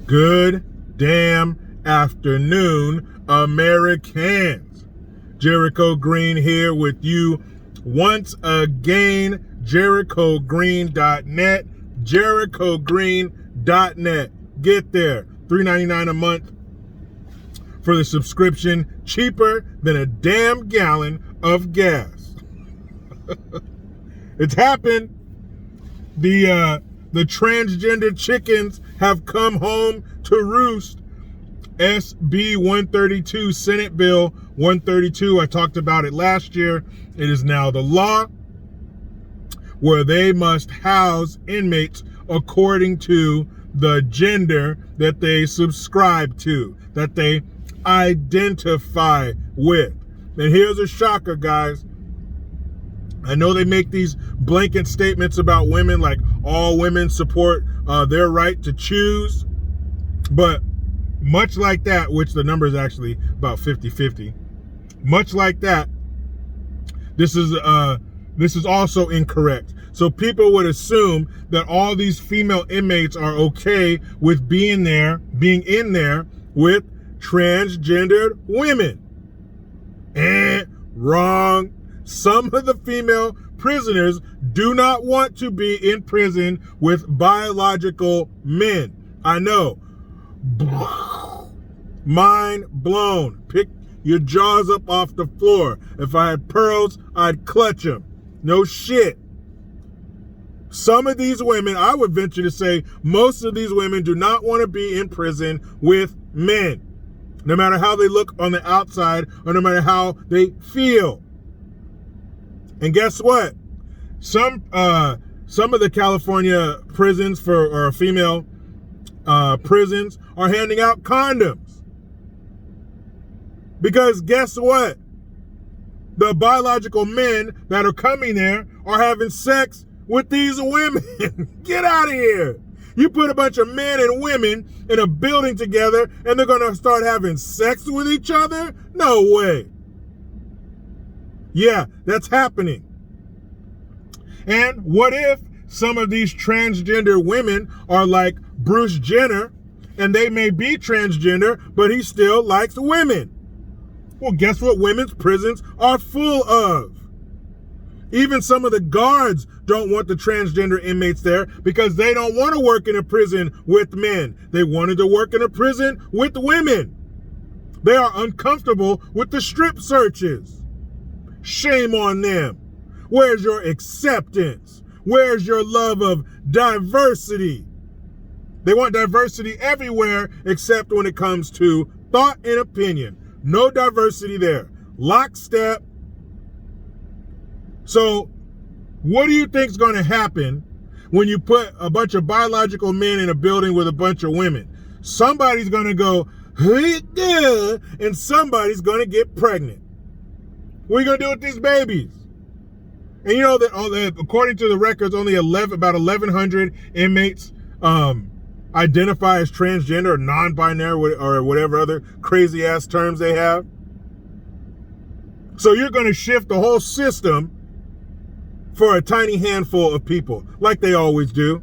Good damn afternoon, Americans. Jericho Green here with you once again. JerichoGreen.net. JerichoGreen.net. Get there. $3.99 a month for the subscription. Cheaper than a damn gallon of gas. It's happened. The transgender chickens have come home to roost. SB 132, Senate Bill 132. I talked about it last year. It is now the law where they must house inmates according to the gender that they subscribe to, that they identify with. And here's a shocker, guys. I know they make these blanket statements about women, like all women support their right to choose. But much like that, which the number is actually about 50-50, much like that, this is also incorrect. So people would assume that all these female inmates are okay with being in there with transgendered women. Wrong. Some of the female prisoners do not want to be in prison with biological men. I know. Mind blown. Pick your jaws up off the floor. If I had pearls, I'd clutch them. No shit. Some of these women, I would venture to say, most of these women do not want to be in prison with men, no matter how they look on the outside or no matter how they feel. And guess what? Some of the California prisons or female prisons are handing out condoms. Because guess what? The biological men that are coming there are having sex with these women. Get out of here. You put a bunch of men and women in a building together and they're going to start having sex with each other? No way. Yeah, that's happening. And what if some of these transgender women are like Bruce Jenner, and they may be transgender, but he still likes women? Well, guess what women's prisons are full of? Even some of the guards don't want the transgender inmates there because they don't want to work in a prison with men. They wanted to work in a prison with women. They are uncomfortable with the strip searches. Shame on them. Where's your acceptance? Where's your love of diversity? They want diversity everywhere except when it comes to thought and opinion. No diversity there. Lockstep. So what do you think is going to happen when you put a bunch of biological men in a building with a bunch of women? Somebody's going to go, hey, yeah, and somebody's going to get pregnant. What are you going to do with these babies? And you know that according to the records, only about 1,100 inmates identify as transgender or non-binary or whatever other crazy ass terms they have. So you're going to shift the whole system for a tiny handful of people, like they always do.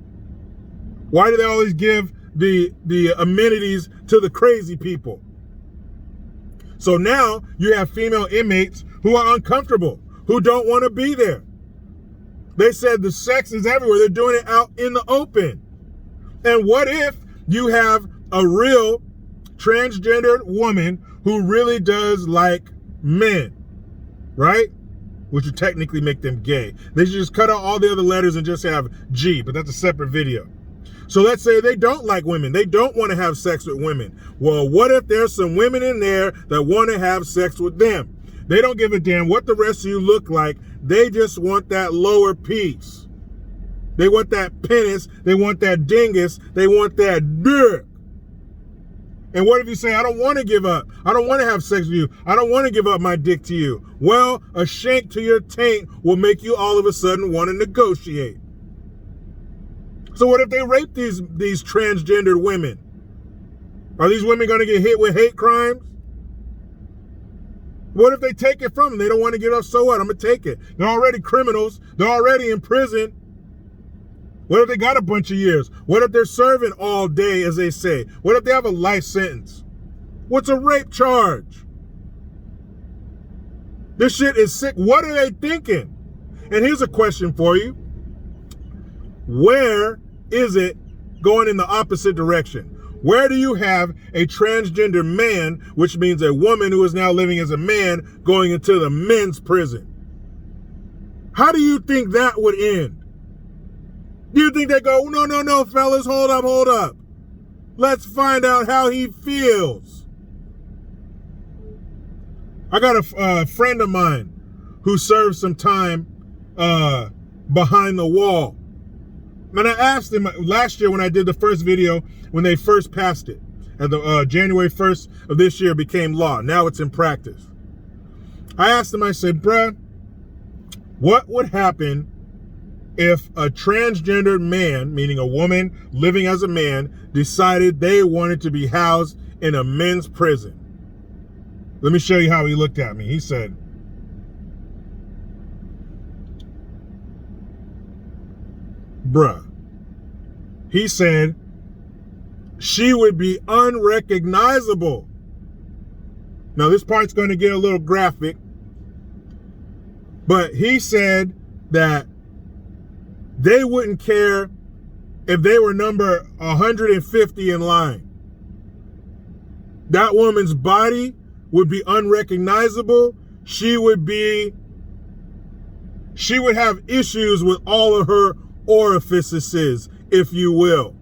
Why do they always give the amenities to the crazy people? So now you have female inmates who are uncomfortable, who don't want to be there. They said the sex is everywhere. They're doing it out in the open. And what if you have a real transgendered woman who really does like men, right? Which would technically make them gay. They should just cut out all the other letters and just have G, but that's a separate video. So let's say they don't like women. They don't want to have sex with women. Well, what if there's some women in there that want to have sex with them? They don't give a damn what the rest of you look like. They just want that lower piece. They want that penis. They want that dingus. They want that dick. And what if you say, I don't want to give up. I don't want to have sex with you. I don't want to give up my dick to you. Well, a shank to your taint will make you all of a sudden want to negotiate. So what if they rape these transgendered women? Are these women going to get hit with hate crimes? What if they take it from them? They don't want to give up, so what? I'm going to take it. They're already criminals. They're already in prison. What if they got a bunch of years? What if they're serving all day, as they say? What if they have a life sentence? What's a rape charge? This shit is sick. What are they thinking? And here's a question for you. Where is it going in the opposite direction? Where do you have a transgender man, which means a woman who is now living as a man, going into the men's prison? How do you think that would end? Do you think they go, no, fellas, hold up. Let's find out how he feels. I got a friend of mine who served some time behind the wall. And I asked him last year when I did the first video, when they first passed it, and the January 1st of this year became law. Now it's in practice. I asked him, I said, bruh, what would happen if a transgender man, meaning a woman living as a man, decided they wanted to be housed in a men's prison? Let me show you how he looked at me. He said, bruh, he said, she would be unrecognizable. Now, this part's going to get a little graphic, but he said that they wouldn't care if they were number 150 in line. That woman's body would be unrecognizable. She would have issues with all of her orifices, if you will.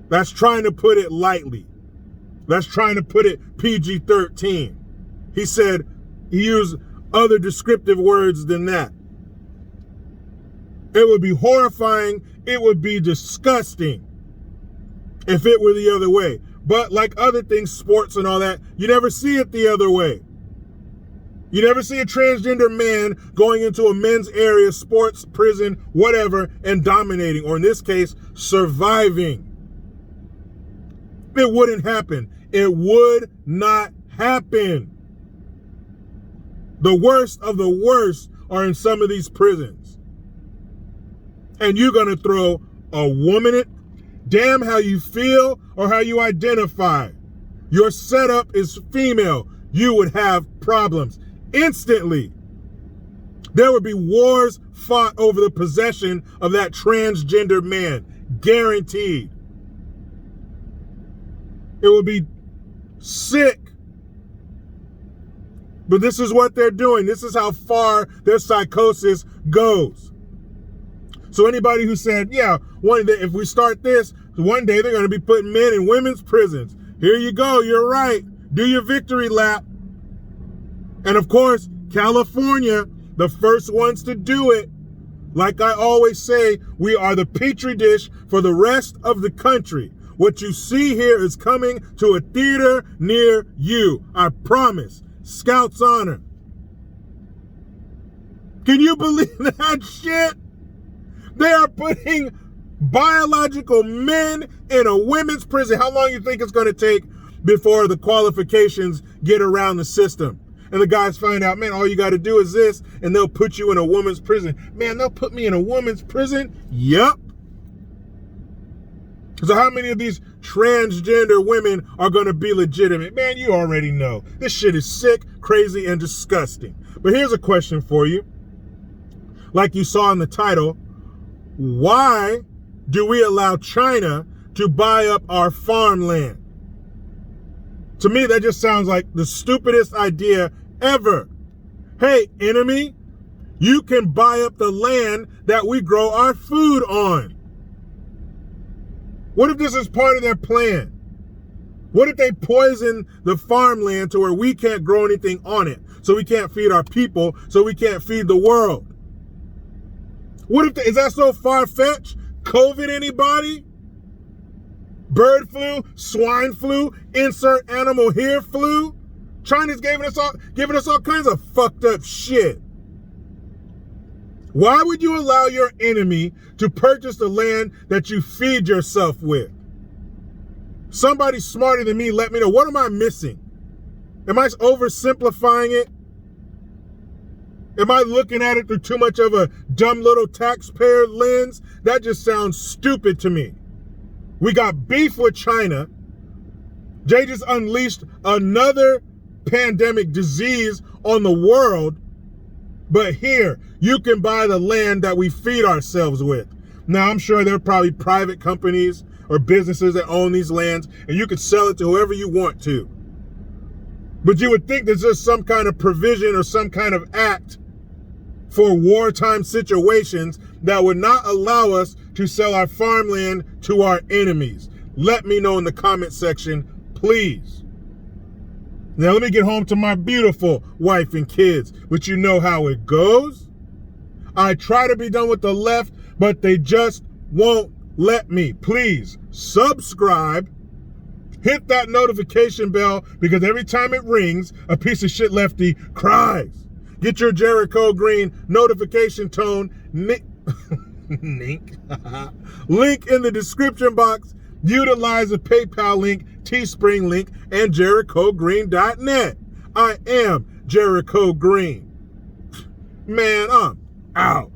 That's trying to put it lightly. That's trying to put it PG-13. He said he used other descriptive words than that. It would be horrifying. It would be disgusting if it were the other way. But like other things, sports and all that, you never see it the other way. You never see a transgender man going into a men's area, sports, prison, whatever, and dominating, or in this case, surviving. It wouldn't happen. It would not happen. The worst of the worst are in some of these prisons. And you're going to throw a woman in? Damn how you feel or how you identify. Your setup is female. You would have problems instantly. There would be wars fought over the possession of that transgender man. Guaranteed. It would be sick. But this is what they're doing. This is how far their psychosis goes. So anybody who said, yeah, one day, if we start this, one day they're going to be putting men in women's prisons. Here you go. You're right. Do your victory lap. And of course, California, the first ones to do it. Like I always say, we are the petri dish for the rest of the country. What you see here is coming to a theater near you. I promise. Scout's honor. Can you believe that shit? They are putting biological men in a women's prison. How long do you think it's going to take before the qualifications get around the system? And the guys find out, man, all you got to do is this, and they'll put you in a woman's prison. Man, they'll put me in a woman's prison? Yup. So how many of these transgender women are going to be legitimate? Man, you already know. This shit is sick, crazy, and disgusting. But here's a question for you. Like you saw in the title, why do we allow China to buy up our farmland? To me, that just sounds like the stupidest idea ever. Hey, enemy, you can buy up the land that we grow our food on. What if this is part of their plan? What if they poison the farmland to where we can't grow anything on it, so we can't feed our people, so we can't feed the world? What if is that so far-fetched? COVID, anybody? Bird flu, swine flu, insert animal here flu. China's giving us all kinds of fucked up shit. Why would you allow your enemy to purchase the land that you feed yourself with? Somebody smarter than me, let me know. What am I missing? Am I oversimplifying it? Am I looking at it through too much of a dumb little taxpayer lens? That just sounds stupid to me. We got beef with China. They just unleashed another pandemic disease on the world. But here, you can buy the land that we feed ourselves with. Now, I'm sure there are probably private companies or businesses that own these lands, and you could sell it to whoever you want to. But you would think there's just some kind of provision or some kind of act for wartime situations that would not allow us to sell our farmland to our enemies. Let me know in the comment section, please. Now let me get home to my beautiful wife and kids, but you know how it goes. I try to be done with the left, but they just won't let me. Please subscribe, hit that notification bell, because every time it rings, a piece of shit lefty cries. Get your Jericho Green notification tone link in the description box. Utilize the PayPal link, Teespring link, and JerichoGreen.net. I am Jericho Green. Man, I'm out.